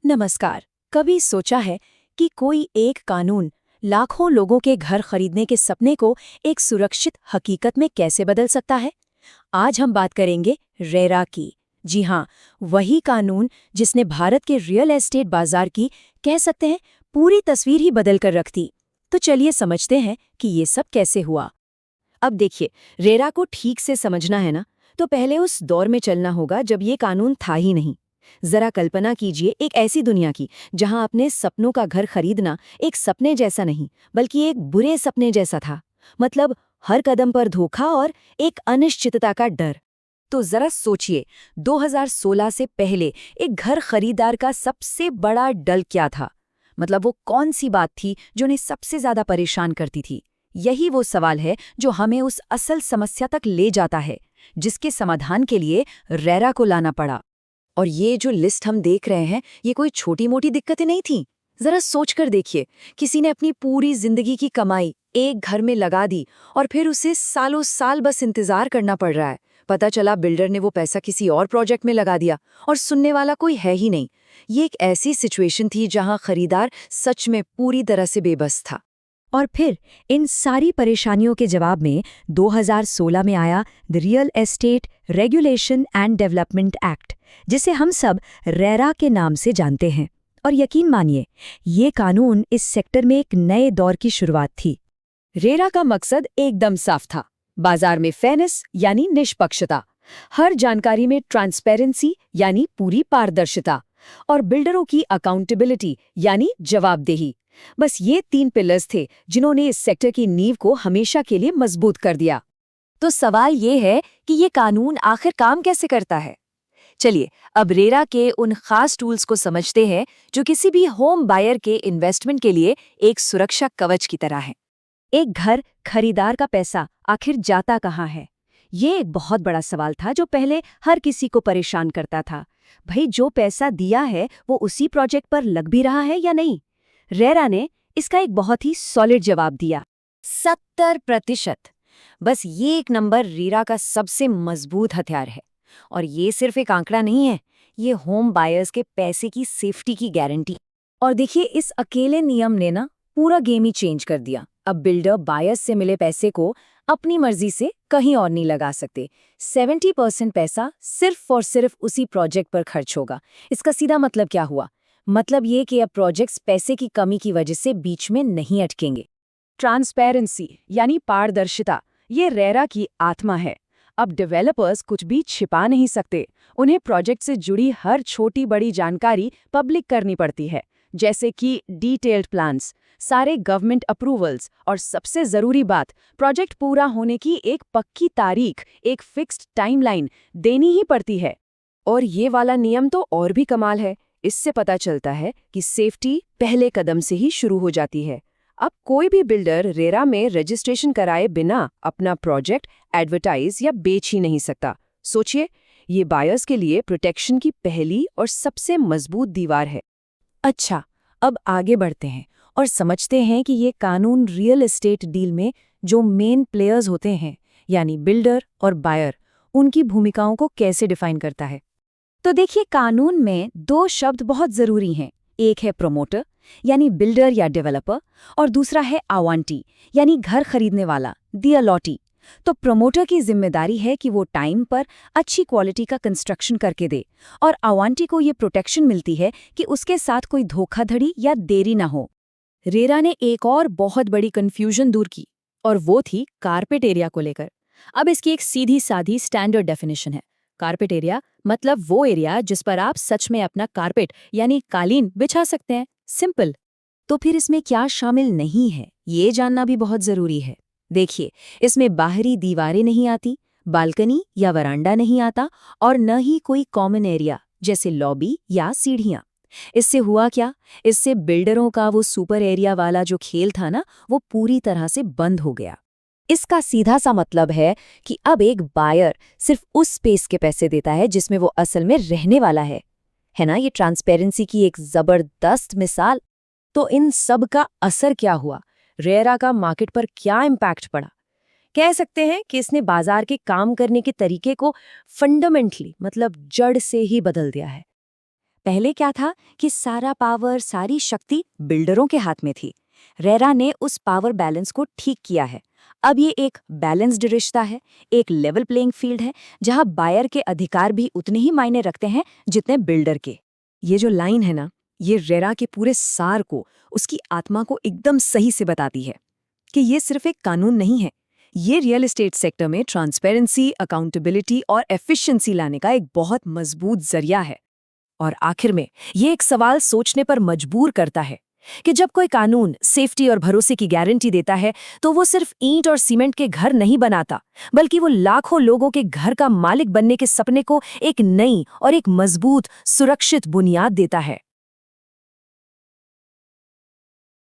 नमस्कार। कभी सोचा है कि कोई एक कानून लाखों लोगों के घर खरीदने के सपने को एक सुरक्षित हकीकत में कैसे बदल सकता है? आज हम बात करेंगे रेरा की। जी हाँ, वही कानून जिसने भारत के रियल एस्टेट बाजार की, कह सकते हैं, पूरी तस्वीर ही बदल कर रख दी। तो चलिए समझते हैं कि ये सब कैसे हुआ। अब देखिए, रेरा को ठीक से समझना है ना, तो पहले उस दौर में चलना होगा जब ये कानून था ही नहीं। जरा कल्पना कीजिए एक ऐसी दुनिया की जहां अपने सपनों का घर खरीदना एक सपने जैसा नहीं, बल्कि एक बुरे सपने जैसा था। मतलब हर कदम पर धोखा और एक अनिश्चितता का डर। तो जरा सोचिए, 2016 से पहले एक घर खरीदार का सबसे बड़ा डर क्या था? मतलब वो कौन सी बात थी जो उन्हें सबसे ज्यादा परेशान करती थी? यही वो सवाल है जो हमें उस असल समस्या तक ले जाता है, जिसके समाधान के लिए रेरा को लाना पड़ा। और ये जो लिस्ट हम देख रहे हैं, ये कोई छोटी मोटी दिक्कतें नहीं थी। जरा सोच कर देखिए, किसी ने अपनी पूरी जिंदगी की कमाई एक घर में लगा दी और फिर उसे सालों साल बस इंतजार करना पड़ रहा है। पता चला बिल्डर ने वो पैसा किसी और प्रोजेक्ट में लगा दिया और सुनने वाला कोई है ही नहीं। ये एक ऐसी सिचुएशन थी जहां खरीदार सच में पूरी तरह से बेबस था। और फिर इन सारी परेशानियों के जवाब में 2016 में आया the real estate regulation and development act, जिसे हम सब रेरा के नाम से जानते हैं। और यकीन मानिए, ये कानून इस सेक्टर में एक नए दौर की शुरुआत थी। रेरा का मकसद एकदम साफ था, बाजार में फेयरनेस यानी निष्पक्षता, हर जानकारी में ट्रांसपेरेंसी यानी पूरी पारदर्शिता, और बिल्डरों की अकाउंटेबिलिटी यानी जवाबदेही। बस ये 3 पिलर्स थे जिन्होंने इस सेक्टर की नींव को हमेशा के लिए मजबूत कर दिया। तो सवाल ये है कि ये कानून आखिर काम कैसे करता है? चलिए अब रेरा के उन खास टूल्स को समझते हैं जो किसी भी होम बायर के इन्वेस्टमेंट के लिए एक सुरक्षा कवच की तरह है। एक घर खरीदार का पैसा आखिर जाता कहाँ है? ये एक बहुत बड़ा सवाल था जो पहले हर किसी को परेशान करता था। भाई, जो पैसा दिया है वो उसी प्रोजेक्ट पर लग भी रहा है या नहीं? रेरा ने इसका एक बहुत ही सॉलिड जवाब दिया, 70%। बस ये एक नंबर रेरा का सबसे मजबूत हथियार है। और ये सिर्फ एक आंकड़ा नहीं है, ये होम बायर्स के पैसे की सेफ्टी की गारंटी। और देखिए, इस अकेले नियम ने ना पूरा गेम ही चेंज कर दिया। अब बिल्डर बायर्स से मिले पैसे को अपनी मर्जी से कहीं और नहीं लगा सकते। 70% पैसा सिर्फ और सिर्फ उसी प्रोजेक्ट पर खर्च होगा। इसका सीधा मतलब क्या हुआ? मतलब ये कि अब प्रोजेक्ट्स पैसे की कमी की वजह से बीच में नहीं अटकेंगे। ट्रांसपेरेंसी यानी पारदर्शिता, ये रेरा की आत्मा है। अब डेवलपर्स कुछ भी छिपा नहीं सकते। उन्हें प्रोजेक्ट से जुड़ी हर छोटी बड़ी जानकारी पब्लिक करनी पड़ती है, जैसे कि डिटेल्ड प्लान्स, सारे गवर्नमेंट अप्रूवल्स और सबसे जरूरी बात, प्रोजेक्ट पूरा होने की एक पक्की तारीख, एक फिक्स्ड टाइमलाइन देनी ही पड़ती है। और ये वाला नियम तो और भी कमाल है। इससे पता चलता है कि सेफ्टी पहले कदम से ही शुरू हो जाती है। अब कोई भी बिल्डर रेरा में रजिस्ट्रेशन कराए बिना अपना प्रोजेक्ट एडवर्टाइज या बेच ही नहीं सकता। सोचिए, ये बायर्स के लिए प्रोटेक्शन की पहली और सबसे मजबूत दीवार है। अच्छा, अब आगे बढ़ते हैं और समझते हैं कि ये कानून रियल एस्टेट डील में जो मेन प्लेयर्स होते हैं, यानी बिल्डर और बायर, उनकी भूमिकाओं को कैसे डिफाइन करता है। तो देखिए, कानून में 2 शब्द बहुत जरूरी हैं। एक है प्रोमोटर यानी बिल्डर या डेवलपर, और दूसरा है आवांटी यानी घर खरीदने वाला, दी अलॉटी। तो प्रोमोटर की जिम्मेदारी है कि वो टाइम पर अच्छी क्वालिटी का कंस्ट्रक्शन करके दे, और आवांटी को ये प्रोटेक्शन मिलती है कि उसके साथ कोई धोखाधड़ी या देरी ना हो। रेरा ने एक और बहुत बड़ी कंफ्यूजन दूर की, और वो थी कारपेट एरिया को लेकर। अब इसकी एक सीधी साधी स्टैंडर्ड डेफिनेशन है। कारपेट एरिया मतलब वो एरिया जिस पर आप सच में अपना कारपेट यानी कालीन बिछा सकते हैं। सिंपल। तो फिर इसमें क्या शामिल नहीं है, ये जानना भी बहुत जरूरी है। देखिए, इसमें बाहरी दीवारें नहीं आती, बालकनी या वरांडा नहीं आता, और न ही कोई कॉमन एरिया जैसे लॉबी या सीढ़ियां। इससे हुआ क्या? इससे बिल्डरों का वो सुपर एरिया वाला जो खेल था ना, वो पूरी तरह से बंद हो गया। इसका सीधा सा मतलब है कि अब एक बायर सिर्फ उस स्पेस के पैसे देता है जिसमें वो असल में रहने वाला है। है ना ये ट्रांसपेरेंसी की एक जबरदस्त मिसाल। तो इन सब का असर क्या हुआ? रेरा का मार्केट पर क्या इम्पैक्ट पड़ा? कह सकते हैं कि इसने बाजार के काम करने के तरीके को फंडामेंटली, मतलब जड़ से ही बदल दिया है। पहले क्या था कि सारा पावर, सारी शक्ति बिल्डरों के हाथ में थी। रेरा ने उस पावर बैलेंस को ठीक किया है। अब ये एक बैलेंस्ड रिश्ता है, एक लेवल प्लेइंग फील्ड है, जहां बायर के अधिकार भी उतने ही मायने रखते हैं जितने बिल्डर के। ये जो लाइन है ना, ये रेरा के पूरे सार को, उसकी आत्मा को एकदम सही से बताती है कि ये सिर्फ एक कानून नहीं है, ये रियल एस्टेट सेक्टर में ट्रांसपेरेंसी, अकाउंटेबिलिटी और एफिशिएंसी लाने का एक बहुत मजबूत जरिया है। और आखिर में ये एक सवाल सोचने पर मजबूर करता है कि जब कोई कानून सेफ्टी और भरोसे की गारंटी देता है, तो वो सिर्फ ईंट और सीमेंट के घर नहीं बनाता, बल्कि वो लाखों लोगों के घर का मालिक बनने के सपने को एक नई और एक मजबूत, सुरक्षित बुनियाद देता है।